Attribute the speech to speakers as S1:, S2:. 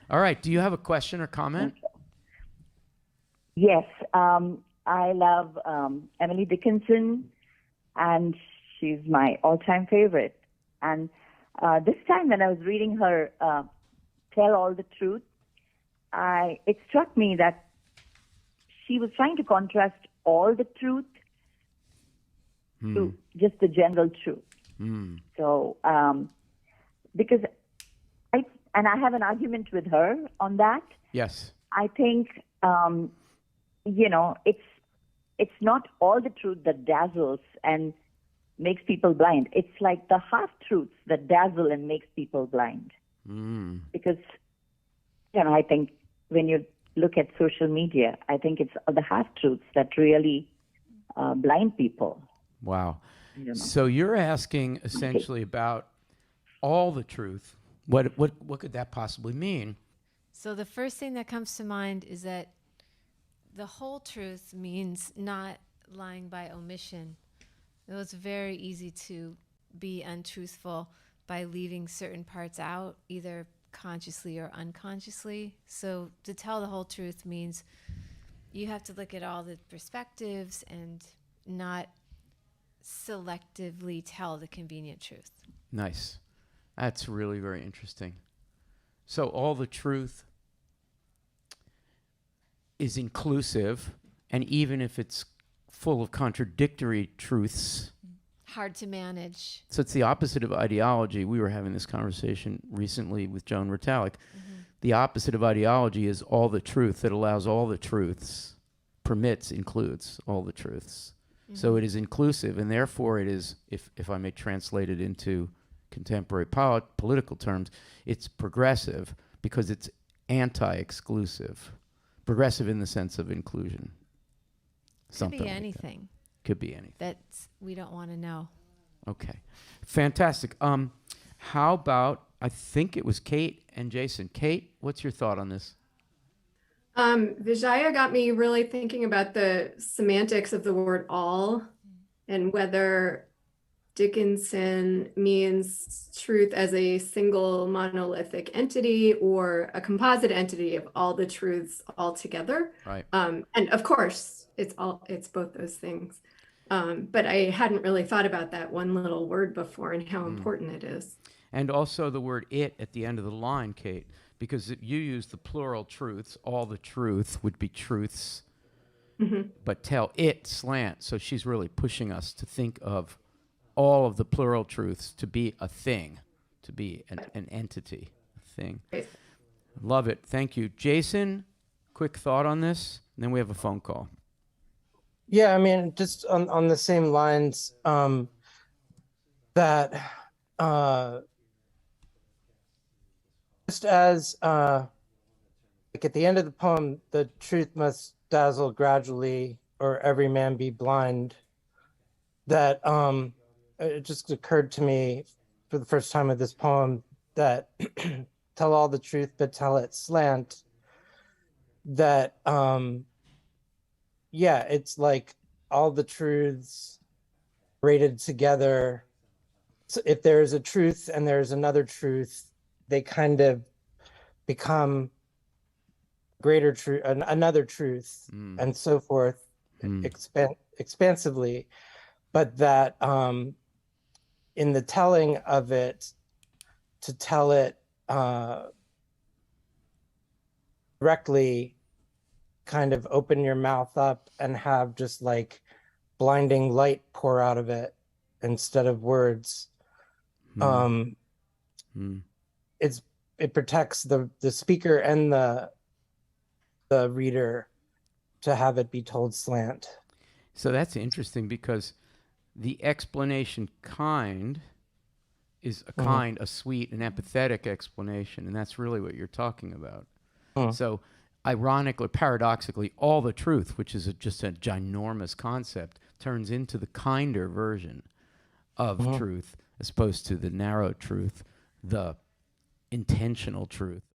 S1: All right. Do you have a question or comment?
S2: Yes, I love Emily Dickinson, and she's my all-time favorite. And this time, when I was reading her "Tell All the Truth," it struck me that she was trying to contrast all the truth to just the general truth. So, because I have an argument with her on that.
S1: Yes.
S2: I think it's not all the truth that dazzles and makes people blind. It's like the half truths that dazzle and makes people blind. Because I think when you look at social media, I think it's the half truths that really blind people.
S1: Wow. So you're asking essentially about all the truth. What could that possibly mean?
S3: So the first thing that comes to mind is that the whole truth means not lying by omission. It was very easy to be untruthful by leaving certain parts out, either consciously or unconsciously. So to tell the whole truth means you have to look at all the perspectives and not selectively tell the convenient truth.
S1: Nice. That's really very interesting. So all the truth is inclusive, and even if it's full of contradictory truths,
S3: hard to manage.
S1: So it's the opposite of ideology. We were having this conversation recently with Joan Rotalik. The opposite of ideology is all the truth that allows all the truths, includes all the truths. So it is inclusive, and therefore it is, if I may translate it into contemporary political terms, it's progressive because it's anti-exclusive. Progressive in the sense of inclusion.
S3: Could be anything.
S1: Could be anything.
S3: That we don't want to know.
S1: Okay. Fantastic. How about, I think it was Kate and Jason. Kate, what's your thought on this?
S4: Vijaya got me really thinking about the semantics of the word all and whether Dickinson means truth as a single monolithic entity or a composite entity of all the truths all together.
S1: Right.
S4: And of course, it's both those things. But I hadn't really thought about that one little word before and how important it is.
S1: And also the word "it" at the end of the line, Kate, because if you use the plural truths, all the truth would be truths, but tell it slant. So she's really pushing us to think of all of the plural truths to be a thing, to be an entity, a thing.
S4: Right.
S1: Love it. Thank you. Jason, quick thought on this, and then we have a phone call.
S5: Yeah, I mean, just on the same lines, that just as like at the end of the poem, the truth must dazzle gradually, or every man be blind. That it just occurred to me for the first time with this poem that tell all the truth, but tell it slant. That yeah, it's like all the truths braided together. So if there's a truth and there's another truth, they kind of become greater truth, another truth, and so forth, expansively. But that in the telling of it, to tell it directly, kind of open your mouth up and have just like blinding light pour out of it instead of words. It protects the speaker and the reader to have it be told slant.
S1: So that's interesting because the explanation kind is a sweet and empathetic explanation, and that's really what you're talking about. So ironically, paradoxically, all the truth, which is just a ginormous concept, turns into the kinder version of truth, as opposed to the narrow truth, the intentional truth.